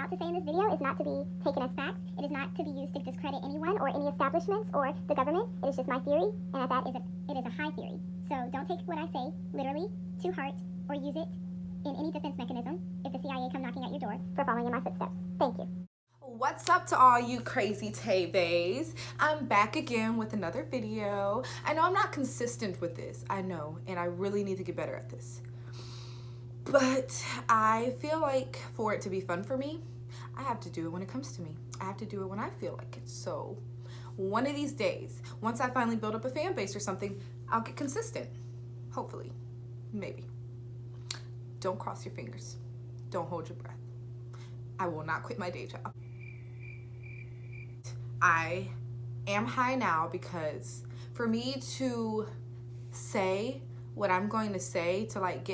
about to say in this video is not to be taken as facts. It is not to be used to discredit anyone or any establishments or the government. It is just my theory, and at that, it is a high theory. So don't take what I say literally to heart or use it in any defense mechanism if the CIA come knocking at your door for following in my footsteps. Thank you. What's up to all you crazy Tae-bays? I'm back again with another video. I know I'm not consistent with this, I know, and I really need to get better at this. But I feel like for it to be fun for me, I have to do it when it comes to me. I have to do it when I feel like it. So one of these days, once I finally build up a fan base or something, I'll get consistent. Hopefully, maybe. Don't cross your fingers. Don't hold your breath. I will not quit my day job. I am high now because for me to say what I'm going to say, to like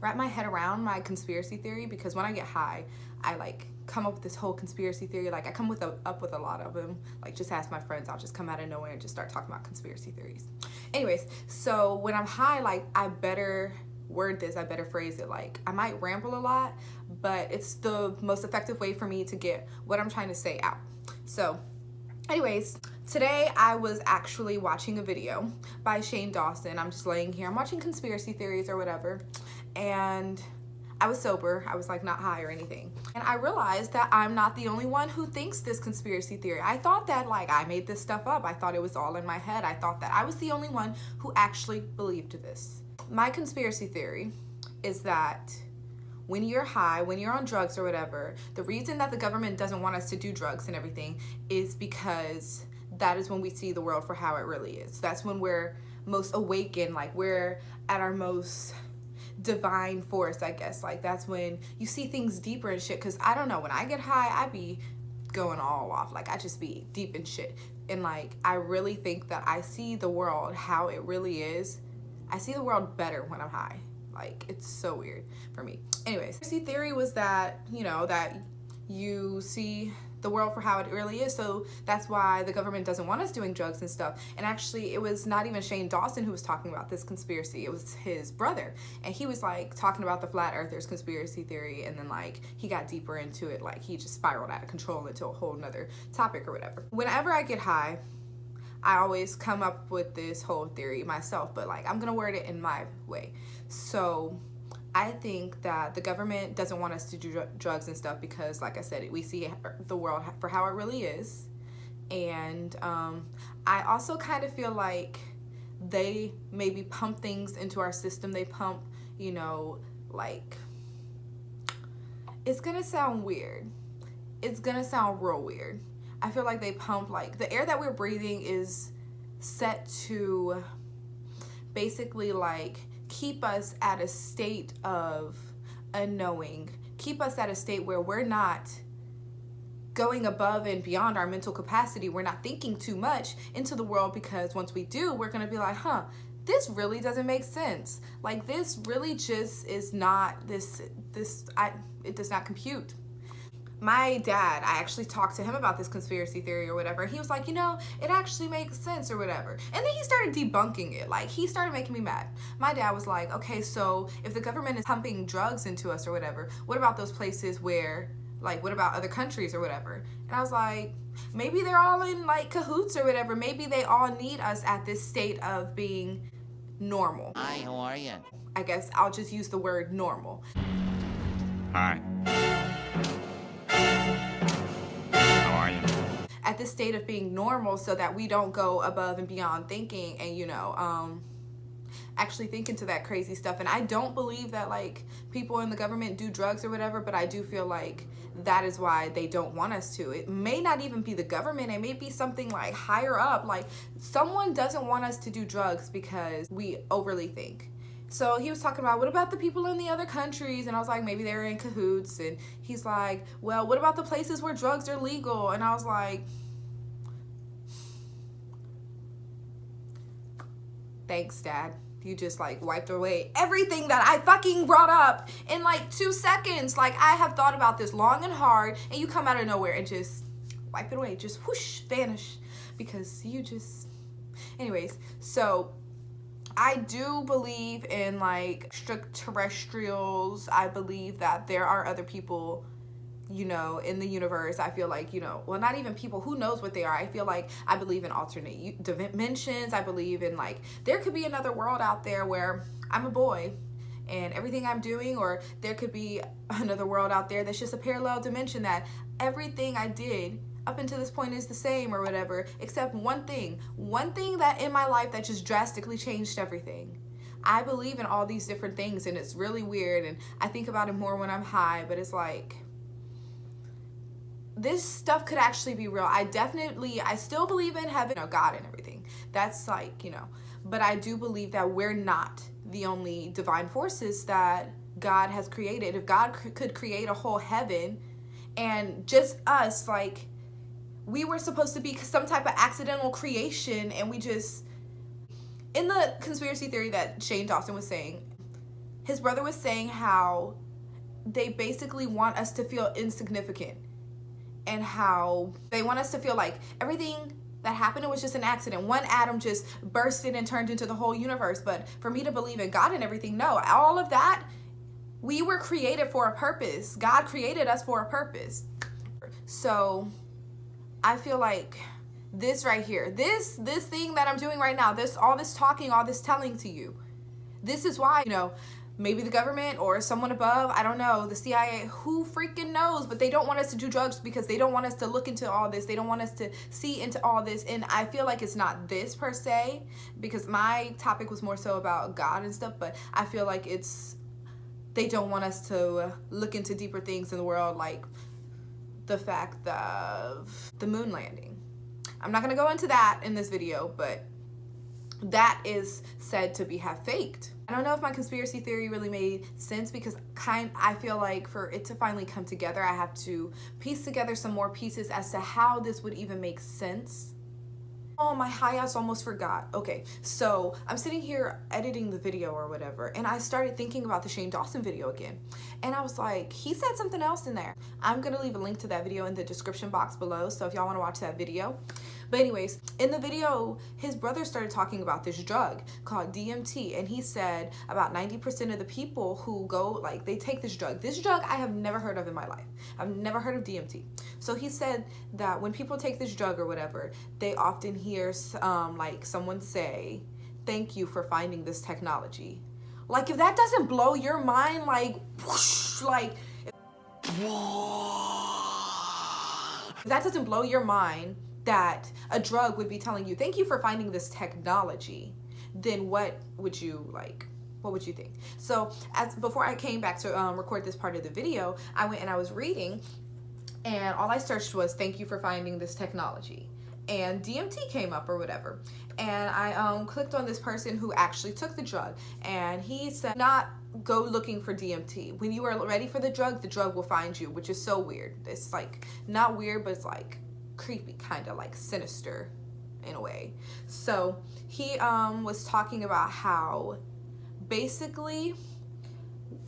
wrap my head around my conspiracy theory, because when I get high, I like come up with this whole conspiracy theory. Like I come up with a lot of them. Like just ask my friends, I'll just come out of nowhere and just start talking about conspiracy theories. Anyways, so when I'm high, like I better word this, I better phrase it. Like I might ramble a lot, but it's the most effective way for me to get what I'm trying to say out. So anyways, today I was actually watching a video by Shane Dawson. I'm just laying here, I'm watching conspiracy theories or whatever, and I was sober. I was like not high or anything. And I realized that I'm not the only one who thinks this conspiracy theory. I thought that like I made this stuff up. I thought it was all in my head. I thought that I was the only one who actually believed this. My conspiracy theory is that when you're high, when you're on drugs or whatever, the reason that the government doesn't want us to do drugs and everything is because that is when we see the world for how it really is. That's when we're most awakened, like we're at our most divine force, I guess. Like that's when you see things deeper and shit. Cause I don't know, when I get high, I be going all off. Like I just be deep in shit. And like, I really think that I see the world how it really is. I see the world better when I'm high. Like it's so weird for me. Anyways, the theory was that, you know, that you see the world for how it really is, so that's why the government doesn't want us doing drugs and stuff. And actually it was not even Shane Dawson who was talking about this conspiracy, it was his brother, and he was like talking about the flat earthers conspiracy theory, and then like he got deeper into it, like he just spiraled out of control into a whole nother topic or whatever. Whenever I get high, I always come up with this whole theory myself, but like I'm gonna word it in my way. So I think that the government doesn't want us to do drugs and stuff because, like I said, we see the world for how it really is. And I also kind of feel like they maybe pump things into our system. They pump, you know, like, it's gonna sound weird. It's gonna sound real weird. I feel like they pump, like, the air that we're breathing is set to basically like keep us at a state of unknowing, keep us at a state where we're not going above and beyond our mental capacity. We're not thinking too much into the world, because once we do, we're gonna be like, huh, this really doesn't make sense. Like this really just is not, it does not compute. My dad, I actually talked to him about this conspiracy theory or whatever. He was like, you know, it actually makes sense or whatever. And then he started debunking it. Like, he started making me mad. My dad was like, okay, so if the government is pumping drugs into us or whatever, what about those places where, like, what about other countries or whatever? And I was like, maybe they're all in, like, cahoots or whatever. Maybe they all need us at this state of being normal. Hi, how are you? I guess I'll just use the word normal. Hi. At this state of being normal, so that we don't go above and beyond thinking and, you know, actually think into that crazy stuff. And I don't believe that like people in the government do drugs or whatever, but I do feel like that is why they don't want us to. It may not even be the government, it may be something like higher up, like someone doesn't want us to do drugs because we overly think. So he was talking about, what about the people in the other countries? And I was like, maybe they're in cahoots. And he's like, well, what about the places where drugs are legal? And I was like, thanks, Dad. You just like wiped away everything that I fucking brought up in like 2 seconds. Like I have thought about this long and hard, and you come out of nowhere and just wipe it away. Just whoosh, vanish, because you just, anyways. So I do believe in like extraterrestrials. I believe that there are other people you know, in the universe. I feel like, you know, well, not even people, who knows what they are. I feel like I believe in alternate dimensions. I believe in, like, there could be another world out there where I'm a boy and everything I'm doing, or there could be another world out there that's just a parallel dimension that everything I did up until this point is the same or whatever, except one thing that in my life that just drastically changed everything. I believe in all these different things, and it's really weird, and I think about it more when I'm high, but it's like, this stuff could actually be real. I still believe in heaven, you know, God and everything. That's like, you know, but I do believe that we're not the only divine forces that God has created. If God could create a whole heaven and just us, like, we were supposed to be some type of accidental creation, and we just, in the conspiracy theory that Shane Dawson was saying, his brother was saying how they basically want us to feel insignificant, and how they want us to feel like everything that happened, it was just an accident. One atom just bursted and turned into the whole universe. But for me to believe in God and everything, no, all of that, we were created for a purpose. God created us for a purpose. So I feel like this right here, this thing that I'm doing right now, all this talking, all this telling to you, this is why, you know, maybe the government or someone above, I don't know, the CIA, who freaking knows, but they don't want us to do drugs because they don't want us to look into all this. They don't want us to see into all this. And I feel like it's not this per se, because my topic was more so about God and stuff, but I feel like they don't want us to look into deeper things in the world, like the fact of the moon landing. I'm not gonna go into that in this video, but that is said to have faked. I don't know if my conspiracy theory really made sense, because I feel like for it to finally come together, I have to piece together some more pieces as to how this would even make sense. Oh, my high ass almost forgot. Okay, so I'm sitting here editing the video or whatever, and I started thinking about the Shane Dawson video again. And I was like, he said something else in there. I'm gonna leave a link to that video in the description box below, so if y'all wanna watch that video. But anyways, in the video, his brother started talking about this drug called DMT, and he said about 90% of the people who go, like, they take this drug. This drug I have never heard of in my life. I've never heard of DMT. So he said that when people take this drug or whatever, they often hear like someone say, "Thank you for finding this technology." Like, if that doesn't blow your mind, like, whoosh, like, if that doesn't blow your mind, that a drug would be telling you, "Thank you for finding this technology," then what would you like? What would you think? So before I came back to record this part of the video, I went and I was reading, and all I searched was "thank you for finding this technology," and DMT came up or whatever. And I clicked on this person who actually took the drug, and he said, not go looking for DMT. When you are ready for the drug will find you, which is so weird. It's like, not weird, but it's like creepy, kind of like sinister in a way. So he was talking about how basically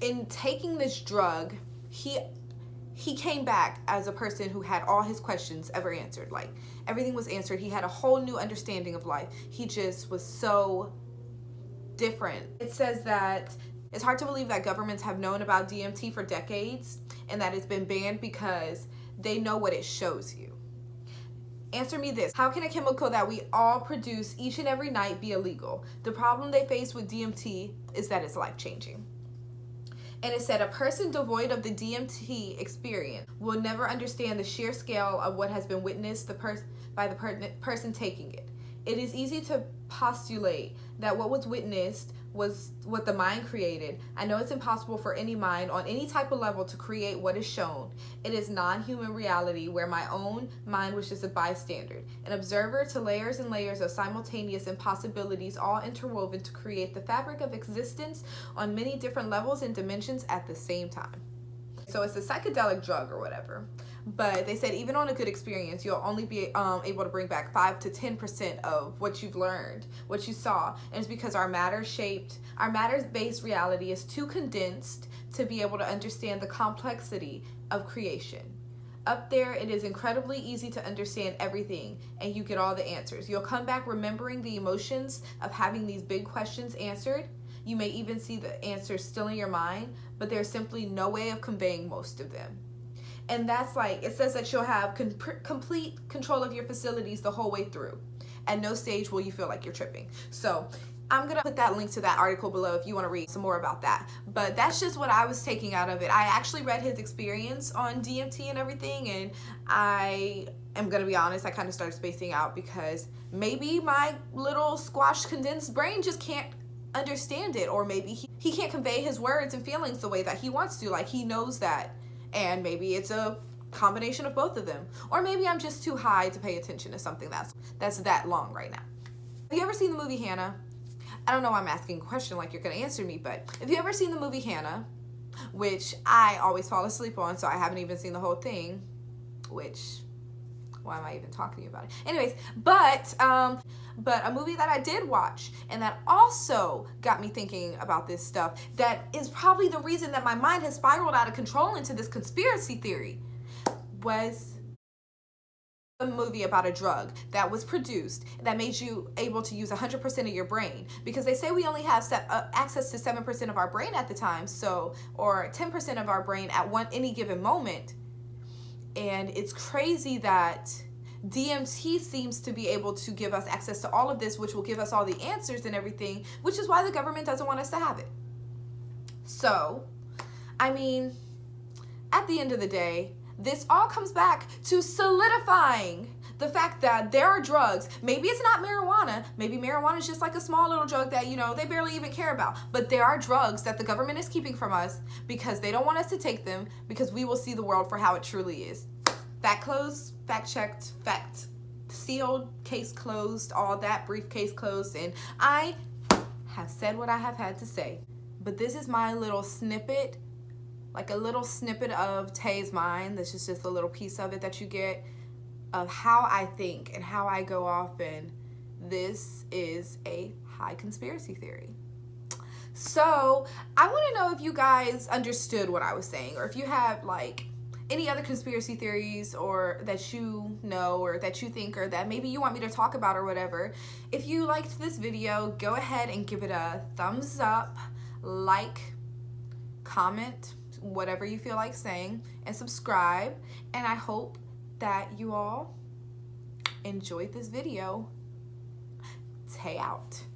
in taking this drug, he came back as a person who had all his questions ever answered. Like, everything was answered. He had a whole new understanding of life. He just was so different. It says that it's hard to believe that governments have known about DMT for decades and that it's been banned because they know what it shows you. Answer me this: how can a chemical that we all produce each and every night be illegal? The problem they face with DMT is that it's life-changing. And it said a person devoid of the DMT experience will never understand the sheer scale of what has been witnessed by the person taking it. It is easy to postulate that what was witnessed was what the mind created. I know it's impossible for any mind on any type of level to create what is shown. It is non-human reality where my own mind was just a bystander, an observer to layers and layers of simultaneous impossibilities all interwoven to create the fabric of existence on many different levels and dimensions at the same time. So it's a psychedelic drug or whatever. But they said even on a good experience, you'll only be able to bring back 5 to 10% of what you've learned, what you saw. And it's because our matter-based reality is too condensed to be able to understand the complexity of creation. Up there, it is incredibly easy to understand everything, and you get all the answers. You'll come back remembering the emotions of having these big questions answered. You may even see the answers still in your mind, but there's simply no way of conveying most of them. And that's like, it says that you'll have complete control of your facilities the whole way through. At no stage will you feel like you're tripping. So I'm gonna put that link to that article below if you want to read some more about that. But that's just what I was taking out of it. I actually read his experience on DMT and everything, and I am gonna be honest, I kind of started spacing out because maybe my little squashed condensed brain just can't understand it, or maybe he can't convey his words and feelings the way that he wants to. Like, he knows that, and maybe it's a combination of both of them, or maybe I'm just too high to pay attention to something that's that long right now. Have you ever seen the movie Hannah? I don't know why I'm asking a question like you're gonna answer me, but have you ever seen the movie Hannah, which I always fall asleep on, so I haven't even seen the whole thing, which, why am I even talking to you about it? Anyways, but a movie that I did watch and that also got me thinking about this stuff, that is probably the reason that my mind has spiraled out of control into this conspiracy theory, was a movie about a drug that was produced that made you able to use 100% of your brain, because they say we only have access to 7% of our brain at the time, so, or 10% of our brain at any given moment. And it's crazy that DMT seems to be able to give us access to all of this, which will give us all the answers and everything, which is why the government doesn't want us to have it. So, I mean, at the end of the day, this all comes back to solidifying the fact that there are drugs. Maybe it's not marijuana. Maybe marijuana is just like a small little drug that, you know, they barely even care about. But there are drugs that the government is keeping from us because they don't want us to take them, because we will see the world for how it truly is. Fact closed, fact checked, fact sealed, case closed, all that, briefcase closed. And I have said what I have had to say. But this is my little snippet, like a little snippet of Tae's mind. This is just a little piece of it that you get of how I think and how I go off, and this is a high conspiracy theory. So I want to know if you guys understood what I was saying, or if you have like any other conspiracy theories, or that you know, or that you think, or that maybe you want me to talk about, or whatever. If you liked this video, go ahead and give it a thumbs up, like, comment, whatever you feel like saying, and subscribe. And I hope that you all enjoyed this video. Tae out.